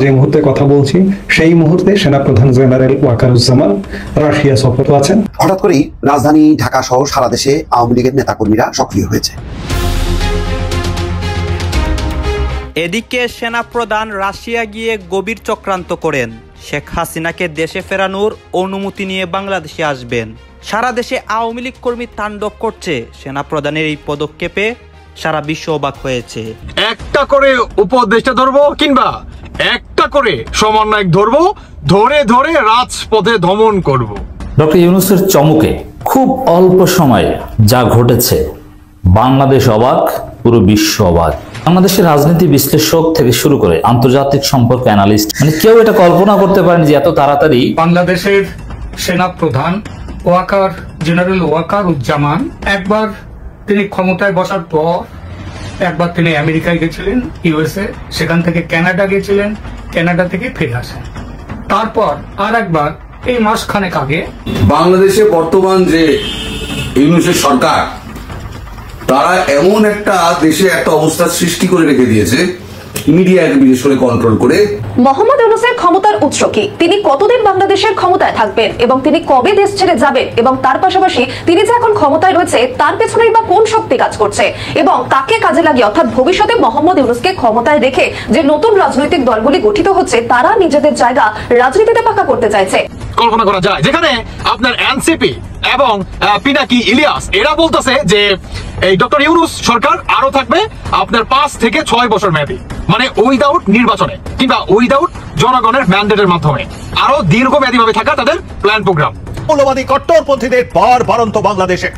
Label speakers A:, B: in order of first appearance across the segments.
A: যে মুহূর্তে কথা বলছি সেই মুহূর্তে সেনাপ্রধান জেনারেল ওয়াকারুজ্জামান রাশিয়া সফরে আছেন।
B: হঠাৎ করেই রাজধানী ঢাকা সহ সারা দেশে আওয়ামী লীগের নেতাকর্মীরা সক্রিয় হয়েছে।
C: এদিকে সেনাপ্রধান রাশিয়া গিয়ে গভীর চক্রান্ত করেন। শেখ হাসিনাকে দেশে ফেরানোর অনুমতি নিয়ে বাংলাদেশে আসবেন। সারা দেশে আওয়ামী লীগ কর্মী তাণ্ডব করছে। সেনাপ্রধানের এই পদক্ষেপে সারা বিশ্ব অবাক হয়েছে।
D: একটা করে উপদেষ্টা ধরবো কিংবা একটা করে সমন্বয়ক ধরবো, ধরে ধরে রাজপথে দমন করব।
E: ডক্টর ইউনূসের চমকে খুব অল্প সময়ে যা ঘটেছে, বাংলাদেশ অবাক, পুরো বিশ্ব অবাক। বাংলাদেশের রাজনীতি বিশ্লেষক থেকে শুরু করে আন্তর্জাতিক সম্পর্ক অ্যানালিস্ট, কেউ এটা কল্পনা করতে পারেনি যে এত তাড়াতাড়ি
F: বাংলাদেশের সেনাপ্রধান জেনারেল ওয়াকারুজ্জামান একবার তিনি ক্ষমতায় বসার পর একবার তিনি আমেরিকায় গেছিলেন, ইউএসএ, সেখান থেকে কানাডা গেছিলেন, কানাডা থেকে ফিরে আসেন। তারপর আর একবার এই মাসখানেক আগে
G: বাংলাদেশে বর্তমান যে ইউনূসের সরকার, তারা এমন একটা দেশে একটা অবস্থা সৃষ্টি করে রেখে দিয়েছে, মিডিয়াকে বিশেষ করে কন্ট্রোল করে।
H: মোহাম্মদ ইউনূসের ক্ষমতার উৎস কি, তিনি কতদিন বাংলাদেশের ক্ষমতায় থাকবেন এবং তিনি কবে দেশ ছেড়ে যাবেন, এবং তার পাশাপাশি তিনি যে এখন ক্ষমতায় রয়েছে তার পেছনেই বা কোন শক্তি কাজ করছে, এবং তাকে কাজে লাগিয়ে অর্থাৎ ভবিষ্যতে মোহাম্মদ ইউনূসকে ক্ষমতায় রেখে যে নতুন রাজনৈতিক দলগুলি গঠিত হচ্ছে তারা নিজেদের জায়গা রাজনীতিতে পাকা করতে চাইছে।
D: কল্পনা করা যায় যেখানে আপনার এনসিপি এবং পিনাকি ইলিয়াস এরা বলতেছে যে এই ডক্টর ইউনূস সরকার আরো থাকবে আপনার 5 থেকে 6 বছর মেয়াদী, মানে উইদাউট নির্বাচনে কিংবা উইদাউট জনগণের ম্যান্ডেটের মাধ্যমে আরো দীর্ঘমেয়াদী ভাবে থাকা তাদের প্ল্যান প্রোগ্রাম।
I: মৌলবাদী কট্টরপন্থীদের বারবারন্ত বাংলাদেশে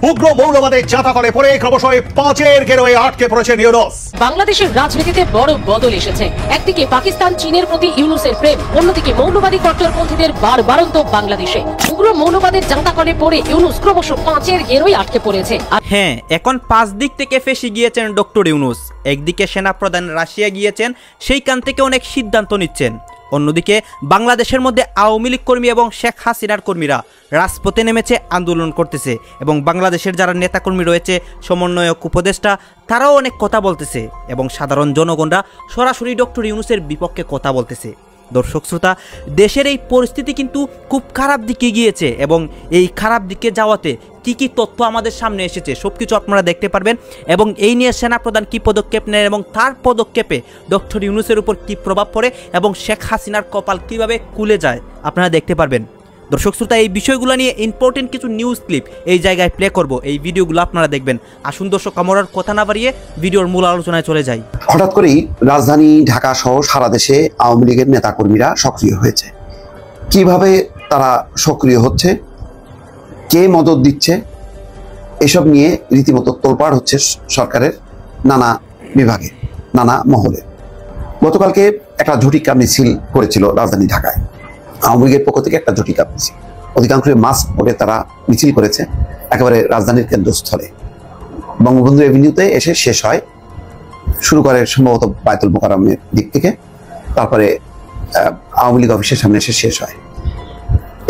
I: উগ্র মৌলবাদের চাতাকলে পড়ে ক্রমশই 5-এর গেরোয়ে আটকে পড়েছে ইউনূস।
J: বাংলাদেশের রাজনীতিতে বড় বদল এসেছে। একদিকে পাকিস্তান চীনের প্রতি ইউনূসের প্রেম, অন্যদিকে মৌলবাদী কট্টরপন্থীদের বারবারন্ত বাংলাদেশে উগ্র মৌলবাদের চাতাকলে পড়ে ইউনূস ক্রমশ 5-এর গেরোয়ে আটকে পড়েছে।
C: হ্যাঁ, এখন 5 দিক থেকে ফেসে গিয়েছেন ডক্টর ইউনূস। একদিকে সেনাপ্রধান রাশিয়া গিয়েছেন, সেইখান থেকে অনেক সিদ্ধান্ত নিচ্ছেন। অন্যদিকে বাংলাদেশের মধ্যে আওয়ামী লীগ কর্মী এবং শেখ হাসিনার কর্মীরা রাজপথে নেমেছে, আন্দোলন করতেছে, এবং বাংলাদেশের যারা নেতাকর্মী রয়েছে, সমন্বয়ক, উপদেষ্টা, তারাও অনেক কথা বলতেছে, এবং সাধারণ জনগণরা সরাসরি ডক্টর ইউনূসের বিপক্ষে কথা বলতেছে। দর্শক শ্রোতা, দেশের এই পরিস্থিতি কিন্তু খুব খারাপ দিকে গিয়েছে, এবং এই খারাপ দিকে যাওয়াতে কি কি তথ্য আমাদের সামনে এসেছে সবকিছু আপনারা দেখতে পারবেন, এবং এই নিয়ে সেনাপ্রধান কি পদক্ষেপ নেন এবং তার পদক্ষেপে ডক্টর ইউনূসের উপর কি প্রভাব পড়ে এবং শেখ হাসিনার কপাল কিভাবে খুলে যায় আপনারা দেখতে পারবেন। দর্শক শ্রোতা, এই বিষয়গুলো নিয়ে ইম্পর্টেন্ট কিছু নিউজ ক্লিপ এই জায়গায় প্লে করব, এই ভিডিওগুলো আপনারা দেখবেন। আসুন দর্শক, আমার কথা না বাড়িয়ে ভিডিওর মূল আলোচনায় চলে যাই।
B: হঠাৎ করেই রাজধানী ঢাকা সহ সারা দেশে আওয়ামী লীগের নেতাকর্মীরা সক্রিয় হয়েছে। কিভাবে তারা সক্রিয় হচ্ছে, কে মদত দিচ্ছে, এসব নিয়ে রীতিমতো তোলপাড় হচ্ছে সরকারের নানা বিভাগে, নানা মহলে। গতকালকে একটা ঝটিকা মিছিল করেছিল রাজধানী ঢাকায়, আওয়ামী লীগের পক্ষ থেকে একটা ঝটিকা মিছিল। অধিকাংশ মাস্ক পরে তারা মিছিল করেছে একেবারে রাজধানীর কেন্দ্রস্থলে, বঙ্গবন্ধু এভিনিউতে এসে শেষ হয়। শুরু করে সম্ভবত বায়তুল মোকাররমের দিক থেকে, তারপরে আওয়ামী লীগ অফিসের সামনে এসে শেষ হয়।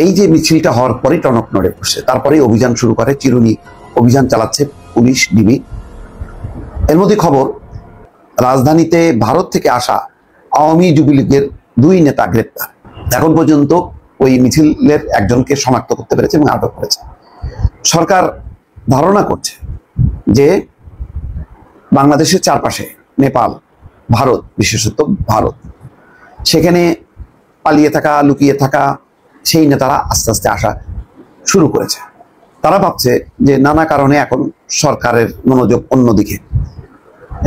B: এই যে মিছিলটা হওয়ার পরেই টনক নড়ে বসছে, তারপরে অভিযান শুরু করে, চিরুনি অভিযান চালাচ্ছে পুলিশ, ডিবি। এর মধ্যে খবর, রাজধানীতে ভারত থেকে আসা আওয়ামী যুবলীগের 2 নেতা গ্রেপ্তার। এখন পর্যন্ত ওই মিছিলের একজনকে শনাক্ত করতে পেরেছে এবং আটক করেছে। সরকার ধারণা করছে যে বাংলাদেশের চারপাশে নেপাল, ভারত, বিশেষত ভারত, সেখানে পালিয়ে থাকা, লুকিয়ে থাকা সেই নেতারা আস্তে আস্তে আসা শুরু করেছে। তারা ভাবছে যে নানা কারণে এখন সরকারের মনোযোগ অন্যদিকে,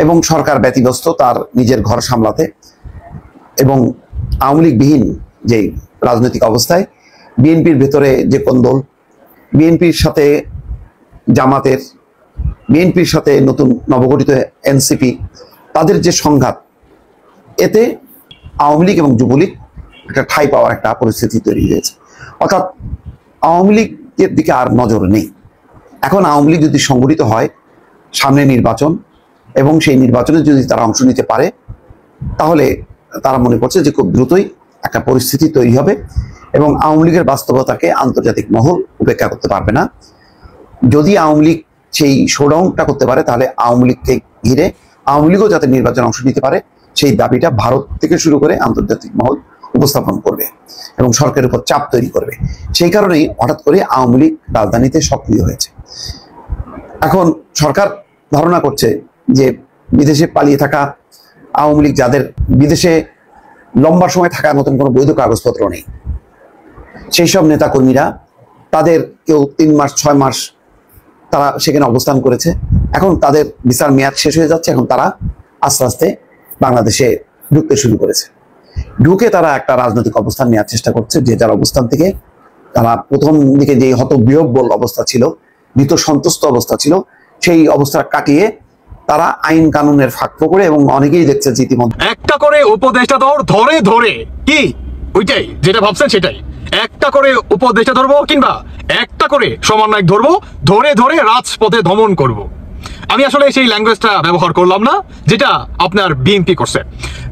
B: এবং সরকার ব্যতিব্যস্ত তার নিজের ঘর সামলাতে, এবং আওয়ামী লীগবিহীন যে রাজনৈতিক অবস্থায় বিএনপির ভেতরে যে কোন্দল, বিএনপির সাথে জামাতের, বিএনপির সাথে নতুন নবগঠিত এনসিপি, তাদের যে সংঘাত, এতে আওয়ামী লীগ এবং যুবলীগ একটা ঠাঁই পাওয়ার একটা পরিস্থিতি তৈরি হয়েছে। অর্থাৎ আওয়ামী লীগের দিকে আর নজর নেই। এখন আওয়ামী লীগ যদি সংগঠিত হয়, সামনে নির্বাচন, এবং সেই নির্বাচনে যদি তারা অংশ নিতে পারে, তাহলে তারা মনে করছে যে খুব দ্রুতই একটা পরিস্থিতি তৈরি হবে, এবং আওয়ামী লীগের বাস্তবতাকে আন্তর্জাতিক মহল উপেক্ষা করতে পারবে না। যদি আওয়ামী লীগ সেই শোডাউনটা করতে পারে, তাহলে আওয়ামী লীগকে ঘিরে আওয়ামী লীগও যাতে নির্বাচনে অংশ নিতে পারে সেই দাবিটা ভারত থেকে শুরু করে আন্তর্জাতিক মহল উপস্থাপন করবে এবং সরকারের উপর চাপ তৈরি করবে। সেই কারণেই হঠাৎ করে আওয়ামী লীগ রাজধানীতে সক্রিয় হয়েছে। এখন সরকার ধারণা করছে যে বিদেশে পালিয়ে থাকা আওয়ামী লীগ, যাদের বিদেশে লম্বা সময় থাকার মতন কোনো বৈধ কাগজপত্র নেই, সেই সব নেতাকর্মীরা, তাদের কেউ 3 মাস 6 মাস তারা সেখানে অবস্থান করেছে, এখন তাদের ভিসার মেয়াদ শেষ হয়ে যাচ্ছে, এখন তারা আস্তে আস্তে বাংলাদেশে ঢুকতে শুরু করেছে। ঢুকে তারা একটা রাজনৈতিক অবস্থান নেওয়ার চেষ্টা করছে, যে যার অবস্থান থেকে তারা প্রথম দিকে যে হতবিহ্বল অবস্থা ছিল, ভীত সন্তুষ্ট অবস্থা ছিল, সেই অবস্থা কাটিয়ে তারা আইন কানুনের ফাঁক করে, এবং অনেকেই দেখছে যে ইতিমধ্যে
D: একটা করে উপদেষ্টা ধরে ধরে কি ওইটাই যেটা ভাবছেন সেটাই, একটা করে উপদেষ্টা ধরবো কিংবা একটা করে সমন্বয়ক ধরবো, ধরে ধরে রাজপথে দমন করব। আমি আসলে সেই ল্যাঙ্গুয়েজটা ব্যবহার করলাম না যেটা আপনার বিএনপি করছে।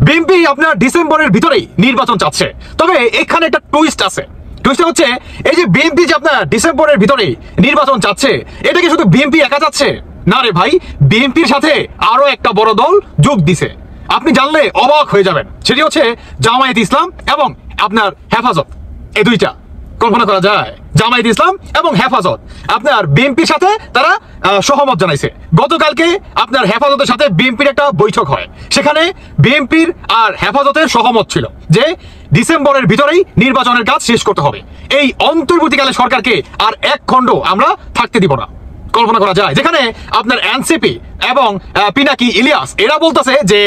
D: বিএনপি আপনার ডিসেম্বরের ভিতরেই নির্বাচন চাচ্ছে, তবে এখানে একটা টুইস্ট আছে। টুইস্টটা হচ্ছে এই যে বিএনপি যে আপনার ডিসেম্বরের ভিতরেই নির্বাচন চাচ্ছে, এটা কি শুধু বিএনপি একা চাচ্ছে? না রে ভাই, বিএনপির সাথে আরো একটা বড় দল যোগ দিছে, আপনি জানলে অবাক হয়ে যাবেন। সেটি হচ্ছে জামায়াত ইসলাম এবং আপনার হেফাজত। এই দুইটা কল্পনা করা যায়, জামায়াত ইসলাম এবং হেফাজত আপনার বিএনপির সাথে তারা সহমত জানাইছে। গতকালকে আপনার হেফাজতের সাথে বিএনপির একটা বৈঠক হয়, সেখানে বিএনপির আর হেফাজতের সহমত ছিল যে ডিসেম্বরের ভিতরেই নির্বাচনের কাজ শেষ করতে হবে। এই অন্তর্বর্তীকালে সরকারকে আর এক খণ্ড আমরা থাকতে দিব না। কল্পনা করা যায়, যেখানে আপনার এনসিপি এবং পিনাকি ইলিয়াস এরা বলতেছে যে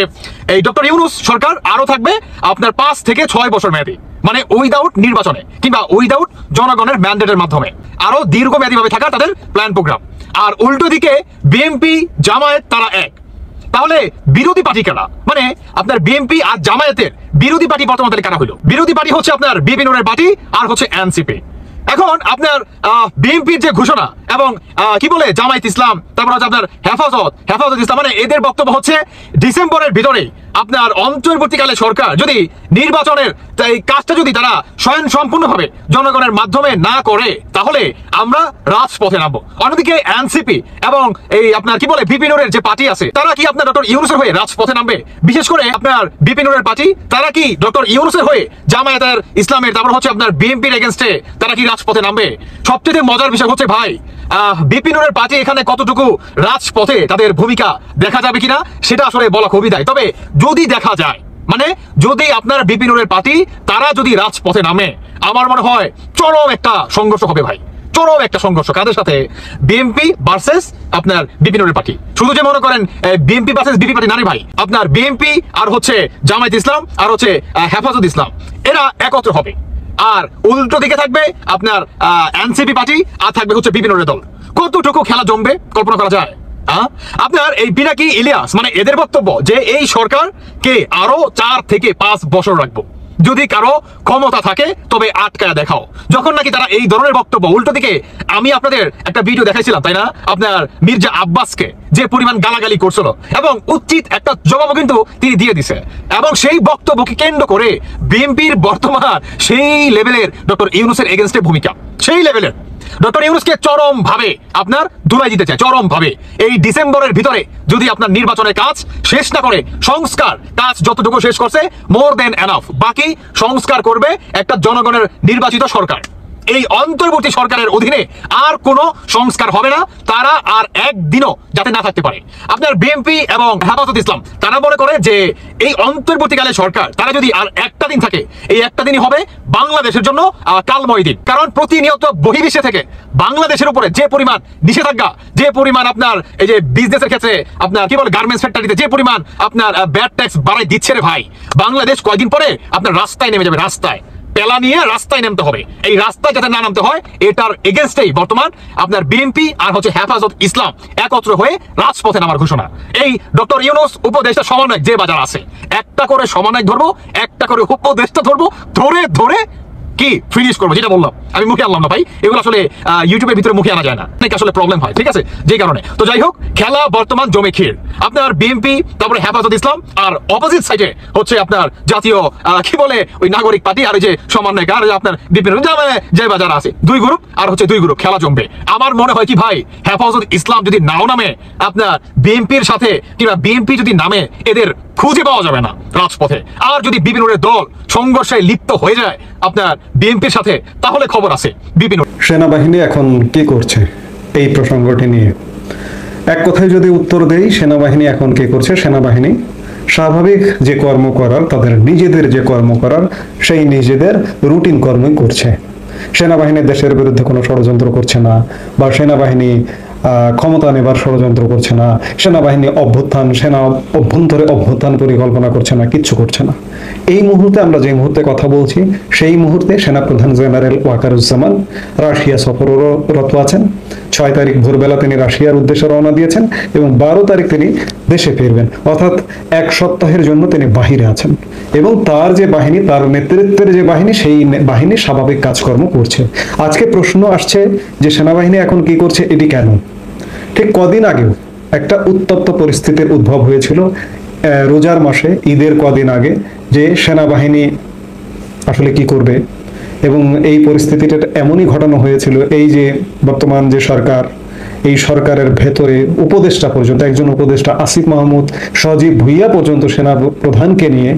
D: এই ডক্টর ইউনূস সরকার আরো থাকবে আপনার 5 থেকে 6 বছর মেয়াদী, মানে উইদাউট নির্বাচনে কিংবা উইদাউট জনগণের ম্যান্ডেটের মাধ্যমে আরো দীর্ঘমেয়াদী ভাবে থাকার তাদের প্ল্যান প্রোগ্রাম। আর উল্টো দিকে বিএনপি জামায়াত তারা এক। তাহলে বিরোধী পার্টি কারা? মানে আপনার বিএনপি আর জামায়াতের বিরোধী পার্টি বর্তমানে কারা হলো? বিরোধী পার্টি হচ্ছে আপনার বিপিনুরের পার্টি আর হচ্ছে এনসিপি। এখন আপনার বিএনপির যে ঘোষণা এবং কি বলে জামায়াত ইসলাম, তারপর হচ্ছে আপনার হেফাজত ইসলাম, মানে এদের বক্তব্য হচ্ছে ডিসেম্বরের ভিতরে আপনার অন্তর্বর্তীকালে সরকার যদি নির্বাচনের এই কাজটা যদি তারা স্বয়ং সম্পূর্ণভাবে জনগণের মাধ্যমে না করে, তাহলে আমরা রাজপথে নামবো। অন্যদিকে এনসিপি এবং এই আপনার কি বলে বিপিনুরের যে পার্টি আছে, তারা কি আপনার ডক্টর ইউনূসের হয়ে রাজপথে নামবে? বিশেষ করে আপনার বিপিনুরের পার্টি, তারা কি ডক্টর ইউনূসের হয়ে জামায়াতের ইসলামের, তারপর হচ্ছে আপনার বিএনপির এগেইনস্টে তারা কি রাজপথে নামবে? সবচেয়ে মজার বিষয় হচ্ছে ভাই, বিপিনুরের পার্টি এখানে কতটুকু রাজপথে তাদের ভূমিকা দেখা যাবে কিনা সেটা আসলে বলা খুবই দায়। তবে যদি দেখা যায়, মানে যদি আপনার বিপিনুরের পার্টি তারা যদি রাজপথে নামে, আমার মনে হয় চরম একটা সংঘর্ষ হবে ভাই, চরম একটা সংঘর্ষ। কাদের সাথে? বিএনপি ভার্সেস আপনার বিপিনুরের পার্টি। শুধু যে মনে করেন বিএনপি ভার্সেস বিপি পার্টি না রে ভাই, আপনার বিএনপি আর হচ্ছে জামায়াত ইসলাম আর হচ্ছে হেফাজত ইসলাম, এরা একত্র হবে। আর উল্টো দিকে থাকবে আপনার এনসিপি পার্টি আর থাকবে হচ্ছে বিপিনুরের দল। কতটুকু খেলা জমবে কল্পনা করা যায়? আপনার এই পিনাকি ইলিয়াস, মানে এদের বক্তব্য যে এই সরকারকে আরো 4 থেকে 5 বছর রাখবো, যদি কারো ক্ষমতা থাকে তবে আটকায়া দেখাও। যখন নাকি তারা এই ধরনের বক্তব্য, উল্টো দিকে আমি আপনাদের একটা ভিডিও দেখাইছিলাম তাই না, আপনার মির্জা আব্বাসকে যে পরিমাণ গালাগালি করছিল এবং উচিত একটা জবাবও কিন্তু তিনি দিয়ে দিছে। এবং সেই বক্তব্যকে কেন্দ্র করে বিএনপির বর্তমান সেই লেভেলের ডক্টর ইউনূসের এগেইনস্টে ভূমিকা, সেই লেভেলের ডক্টর ইউনূসকে চরম ভাবে আপনার ধুলাই দিতে চায়, চরম ভাবে। এই ডিসেম্বরের ভিতরে যদি আপনার নির্বাচনের কাজ শেষ না করে, সংস্কার কাজ যতটুকু শেষ করছে মোর দেন এনাফ, বাকি সংস্কার করবে একটা জনগণের নির্বাচিত সরকার। এই অন্তর্বর্তী সরকারের অধীনে আর কোনো সংস্কার হবে না, তারা আর একদিনও যাতে না থাকতে পারে। আপনার বিএনপি এবং হেফাজত ইসলাম তারা মনে করে যে এই অন্তর্বর্তীকালে সরকার তারা যদি আর একটা দিন থাকে, এই একটা দিনই হবে বাংলাদেশের জন্য কালময় দিন। কারণ প্রতিনিয়ত বহির্বিশ্বে থেকে বাংলাদেশের উপরে যে পরিমাণ নিষেধাজ্ঞা, যে পরিমাণ আপনার এই যে বিজনেসের ক্ষেত্রে আপনার কি বলে গার্মেন্টস ফ্যাক্টরিতে যে পরিমাণ আপনার ব্যাড ট্যাক্স বাড়াই দিচ্ছে রে ভাই, বাংলাদেশ কয়েকদিন পরে আপনার রাস্তায় নেমে যাবে, রাস্তায় পেলা নিয়ে রাস্তায় নামতে হবে। এই রাস্তায় যাতে না নামতে হয়, এটার এগেইনস্টেই বর্তমান আপনার বিএনপি আর হচ্ছে হেফাজত ইসলাম একত্র হয়ে রাজপথে নামার ঘোষণা। এই ডক্টর ইউনূস উপদেষ্টা সমন্বয়ক যে বাজার আছে, একটা করে সমন্বয়ক ধরবো, একটা করে উপদেষ্টা ধরবো, ধরে ধরে কি ফিনিশ করবো, যেটা বললাম আমি মুখে আনলাম না ভাই, এগুলো আসলে ইউটিউবের ভিতরে মুখে আনা যায় না, অনেক আসলে প্রবলেম হয়, ঠিক আছে, যে কারণে। তো যাই হোক, খেলা বর্তমান জমে ক্ষীর। আপনার বিএনপি, তারপরে হেফাজত ইসলাম, আর অপোজিট সাইডে হচ্ছে আপনার জাতীয় কি বলে ওই নাগরিক পার্টি, আর ওই যে সমন্বয়ক, আর আপনার বিভিন্ন যে বাজার আছে, দুই গ্রুপ আর হচ্ছে দুই গ্রুপ, খেলা জমবে। আমার মনে হয় কি ভাই, হেফাজত ইসলাম যদি নাও নামে আপনার বিএনপির সাথে, কিংবা বিএনপি যদি নামে, এদের খুঁজে পাওয়া যাবে না রাজপথে। আর যদি বিভিন্ন দল সংঘর্ষে লিপ্ত হয়ে যায় আপনার বিএনপির সাথে, তাহলে খবর আছে বিভিন্ন।
A: সেনাবাহিনী এখন কি করছে এই প্রসঙ্গটি নিয়ে এক কথায় যদি উত্তর দেই, সেনাবাহিনী এখন কি করছে? সেনাবাহিনী স্বাভাবিক যে কর্ম করার, তাদের নিজেদের যে কর্ম করার, সেই নিজেদের রুটিন কর্মই করছে। সেনাবাহিনী দেশের বিরুদ্ধে কোনো ষড়যন্ত্র করছে না, বা সেনাবাহিনী ক্ষমতা নেবার ষড়যন্ত্র করছে না, সেনাবাহিনী অভ্যন্তরে অভ্যুত্থান পরিকল্পনা করছে না, কিচ্ছু করছে না। এই মুহূর্তে আমরা যে মুহূর্তে কথা বলছি, সেই মুহূর্তে সেনাপ্রধান জেনারেল ওয়াকারুজ্জামান রাশিয়া সফররত আছেন। 6 তারিখ ভোরবেলা তিনি রাশিয়ার উদ্দেশ্যে রওনা দিয়েছেন এবং 12 তারিখ তিনি দেশে ফিরবেন, অর্থাৎ 1 সপ্তাহের জন্য তিনি বাহিরে আছেন। এবং তার যে বাহিনী, তার নেতৃত্বের যে বাহিনী, সেই বাহিনী স্বাভাবিক কাজকর্ম করছে। আজকে প্রশ্ন আসছে যে সেনাবাহিনী এখন কি করছে, এটি কেন? ঠিক কদিন আগেও একটা উত্তপ্ত পরিস্থিতির উদ্ভব হয়েছিল রোজার মাসে, ঈদের কদিন আগে, যে সেনাবাহিনী আসলে কি করবে। এবং এই পরিস্থিতিটা এমনই ঘটানো হয়েছিল, এই যে বর্তমান যে সরকার, এই সরকারের ভেতরে উপদেষ্টা পর্যন্ত, একজন উপদেষ্টা আসিফ মাহমুদ, সজীব ভুইয়া পর্যন্ত সেনা প্রধানকে নিয়ে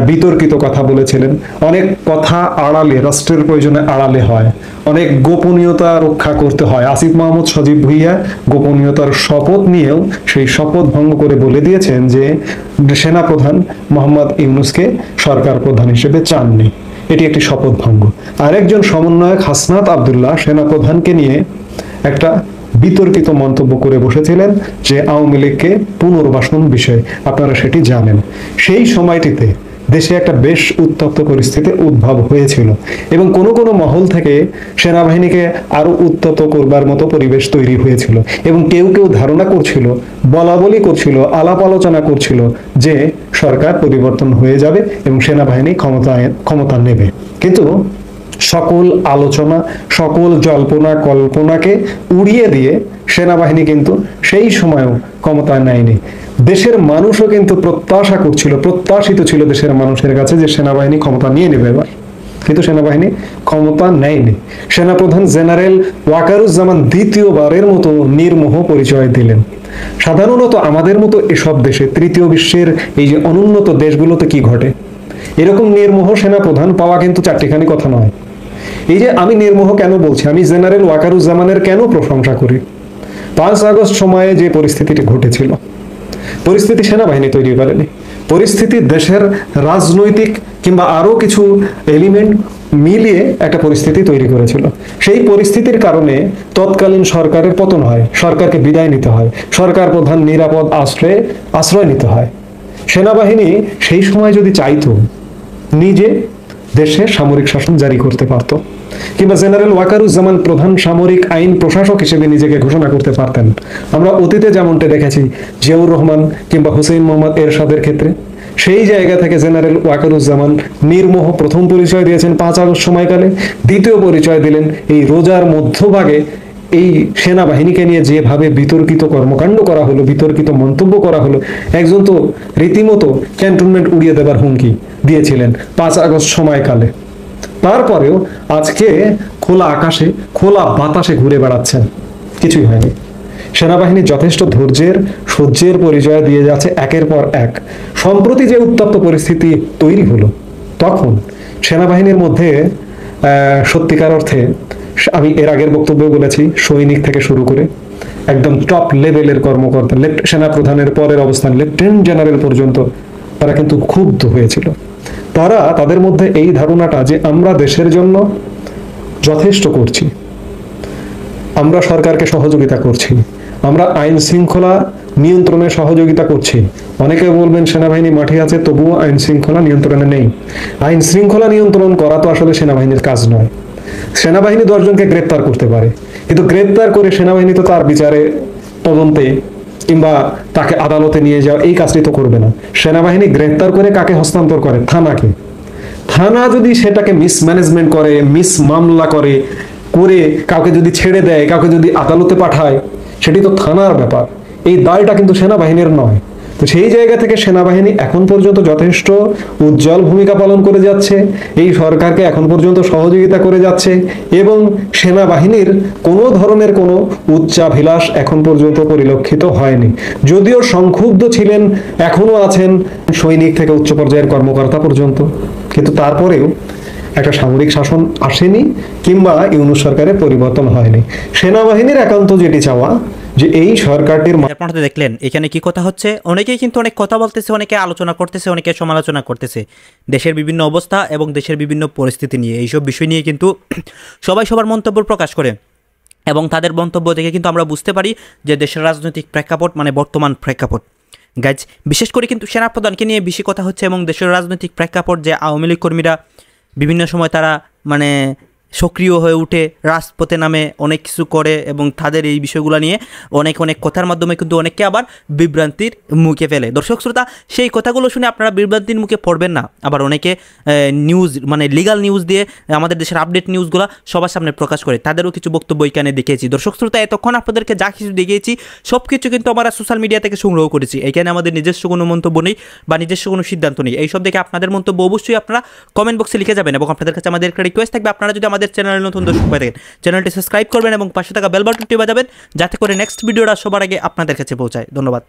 A: বিতর্কিত কথা বলেছিলেন। অনেক কথা আড়ালে, রাষ্ট্রের প্রয়োজনে আড়ালে হয়, অনেক গোপনীয়তা রক্ষা করতে হয়। আসিফ মাহমুদ, সজীব ভুইয়া গোপনীয়তার শপথ নিয়েও সেই শপথ ভঙ্গ করে বলে দিয়েছেন যে সেনাপ্রধান মোহাম্মদ ইউনূসকে সরকার প্রধান হিসেবে চাননি। এটি একটি শপথ ভঙ্গ। আরেকজন সমন্বয়ক হাসনাত আব্দুল্লাহ সেনাপ্রধানকে নিয়ে একটা বিতর্কিত মন্তব্য করে বসেছিলেন যে আওয়ামী লীগকে পুনর্বাসন বিষয়ে, আপনারা সেটি জানেন। সেই সময়টিতে দেশে একটা বেশ উত্তপ্ত পরিস্থিতির উদ্ভব হয়েছিল এবং কোনো কোনো মহল থেকে সেনাবাহিনীকে আরো উত্তপ্ত করবার মতো পরিবেশ তৈরি হয়েছিল এবং কেউ কেউ ধারণা করছিল, বলাবলি করছিল, আলাপ আলোচনা করছিল যে সরকার পরিবর্তন হয়ে যাবে এবং সেনাবাহিনী ক্ষমতা নেবে। কিন্তু সকল আলোচনা, সকল জল্পনা কল্পনাকে উড়িয়ে দিয়ে সেনাবাহিনী কিন্তু সেই সময়ও ক্ষমতায় নেয়নি। দেশের মানুষও কিন্তু প্রত্যাশিত ছিল দেশের মানুষের কাছে যে সেনাবাহিনী ক্ষমতা নিয়ে নেবে এবার, কিন্তু সেনাবাহিনী ক্ষমতা নেয়নি। সেনাপ্রধান জেনারেল ওয়াকারুজ্জামান দ্বিতীয়বারের মতো নির্মোহ পরিচয় দিলেন। সাধারণত আমাদের মতো এসব দেশে, তৃতীয় বিশ্বের এই যে অনুন্নত দেশগুলোতে কি ঘটে, এরকম নির্মোহ সেনাপ্রধান পাওয়া কিন্তু চারটিখানি কথা নয়। এই যে আমি নির্মোহ কেন বলছি, আমি জেনারেল ওয়াকারুজ্জামানের কেন প্রশংসা করি, 5 আগস্ট সময়ে যে পরিস্থিতিটি ঘটেছিল, পরিস্থিতি সেনাবাহিনী তৈরি করেনি, পরিস্থিতি দেশের রাজনৈতিক কিংবা আরো কিছু এলিমেন্ট মিলিয়ে একটা পরিস্থিতি তৈরি করেছিল। সেই পরিস্থিতির কারণে তৎকালীন সরকারের পতন হয়, সরকারকে বিদায় নিতে হয়, সরকার প্রধান নিরাপদ আশ্রয় নিতে হয়। সেনাবাহিনী সেই সময় যদি চাইতো, নিজে দেশে সামরিক শাসন জারি করতে পারত, কিংবা জেনারেল ওয়াকারুজ্জামান প্রধান সামরিক আইন প্রশাসক হিসেবে নিজেকে ঘোষণা করতে পারতেন। আমরা অতীতে যেমনটা দেখেছি জিয়াউর রহমান কিংবা হুসেইন মোহাম্মদ এরশাদের ক্ষেত্রে, সেই জায়গা থেকে জেনারেল ওয়াকারুজ্জামান নির্মোহ প্রথম পরিচয় দিয়েছেন 5 আগস্ট সময়কালে, দ্বিতীয় পরিচয় দিলেন এই রোজার মধ্যভাগে। এই সেনাবাহিনীকে নিয়ে যেভাবে বিতর্কিত কর্মকাণ্ড করা হলো, বিতর্কিত মন্তব্য করা হলো, একজন তো রীতিমতো ক্যান্টনমেন্ট উড়িয়ে দেবার হুমকি দিয়েছিলেন 5 আগস্ট সময়কালে। তারপরেও আজকে খোলা আকাশে, খোলা বাতাসে ঘুরে বেড়াচ্ছেন, কিছুই হয়নি। সেনাবাহিনী যথেষ্ট সহ্যের পরিচয় দিয়ে যাচ্ছে একের পর এক। সম্প্রতি যে উত্তপ্ত পরিস্থিতি তৈরি হলো, তখন সেনাবাহিনীর মধ্যে সত্যিকার অর্থে, আমি এর আগের বক্তব্য বলেছি, সৈনিক থেকে শুরু করে একদম টপ লেভেলের কর্মকর্তা, সেনাপ্রধানের পরের অবস্থান লেফটেন্যান্ট জেনারেল পর্যন্ত, তারা কিন্তু ক্ষুব্ধ হয়েছিল। তাদের মধ্যে এই ধারণাটা যে আমরা দেশের জন্য যথেষ্ট করছি, আমরা সরকারকে সহযোগিতা করছি, আমরা আইন শৃঙ্খলা নিয়ন্ত্রণে সহযোগিতা করছি। অনেকে বলবেন সেনাবাহিনী মাঠে আছে তবুও আইন শৃঙ্খলা নিয়ন্ত্রণে নেই। আইন শৃঙ্খলা নিয়ন্ত্রণ করা তো আসলে সেনাবাহিনীর কাজ নয়। সেনাবাহিনী 10 জনকে গ্রেপ্তার করতে পারে, কিন্তু গ্রেপ্তার করে সেনাবাহিনী তো তার বিচারে, তদন্তে কিংবা তাকে আদালতে নিয়ে যাওয়া, এই কাজটি তো করবে না। সেনাবাহিনী গ্রেপ্তার করে কাকে হস্তান্তর করে? থানাকে। থানা যদি সেটাকে মিসম্যানেজমেন্ট করে, মিস মামলা করে কাউকে যদি ছেড়ে দেয়, কাউকে যদি আদালতে পাঠায়, সেটি তো থানার ব্যাপার। এই দায়টা কিন্তু সেনাবাহিনীর নয়। তো সেই জায়গা থেকে সেনাবাহিনী এখন পর্যন্ত যথেষ্ট উজ্জ্বল ভূমিকা পালন করে যাচ্ছে, এই সরকারকে এখন পর্যন্ত সহযোগিতা করে যাচ্ছে, এবং সেনাবাহিনীর কোনো ধরনের কোনো উচ্চাভিলাষ এখন পর্যন্ত পরিলক্ষিত হয়নি। যদিও সংক্ষুব্ধ ছিলেন, এখনো আছেন সৈনিক থেকে উচ্চ পর্যায়ের কর্মকর্তা পর্যন্ত, কিন্তু তারপরেও একটা সামরিক শাসন আসেনি কিংবা ইউনূস সরকারের পরিবর্তন হয়নি। সেনাবাহিনীর একান্ত যেটি চাওয়া যে এই সরকারটির
C: আপনারা তো দেখলেন এখানে কি কথা হচ্ছে। অনেকেই কিন্তু অনেক কথা বলতেছে, অনেকে আলোচনা করতেছে, অনেকে সমালোচনা করতেছে দেশের বিভিন্ন অবস্থা এবং দেশের বিভিন্ন পরিস্থিতি নিয়ে। এইসব বিষয় নিয়ে কিন্তু সবাই সবার মন্তব্য প্রকাশ করে, এবং তাদের মন্তব্য দেখে কিন্তু আমরা বুঝতে পারি যে দেশের রাজনৈতিক প্রেক্ষাপট মানে বর্তমান প্রেক্ষাপট। গাইজ, বিশেষ করে কিন্তু সেনাপ্রধানকে নিয়ে বেশি কথা হচ্ছে, এবং দেশের রাজনৈতিক প্রেক্ষাপট যে আওয়ামী লীগ কর্মীরা বিভিন্ন সময় তারা মানে সক্রিয় হয়ে উঠে রাজপথে নামে অনেক কিছু করে, এবং তাদের এই বিষয়গুলো নিয়ে অনেক কথার মাধ্যমে কিন্তু অনেককে আবার বিভ্রান্তির মুখে ফেলে। দর্শক শ্রোতা, সেই কথাগুলো শুনে আপনারা বিভ্রান্তির মুখে পড়বেন না। আবার অনেকে নিউজ মানে লিগাল নিউজ দিয়ে আমাদের দেশের আপডেট নিউজগুলো সবার সামনে প্রকাশ করে, তাদেরও কিছু বক্তব্য এখানে দেখেছি। দর্শক শ্রোতা, এতক্ষণ আপনাদেরকে যা কিছু দেখিয়েছি সব কিছু কিন্তু আমরা সোশ্যাল মিডিয়া থেকে সংগ্রহ করেছি। এখানে আমাদের নিজস্ব কোনো মন্তব্য নেই বা নিজস্ব কোনো সিদ্ধান্ত নেই। এইসব দেখে আপনাদের মন্তব্য অবশ্যই আপনারা কমেন্ট বক্সে লিখে যাবেন, এবং আপনাদের কাছে আমাদের একটা রিকোয়েস্ট থাকবে, আপনারা যদি আমাদের চ্যানেলে নতুন দর্শক হয়ে থাকেন চ্যানেলটি সাবস্ক্রাইব করবেন এবং পাশে থাকা বেল বাটনটি বাজাবেন, যাতে করে নেক্সট ভিডিওটা সবার আগে আপনাদের কাছে পৌঁছায়। ধন্যবাদ।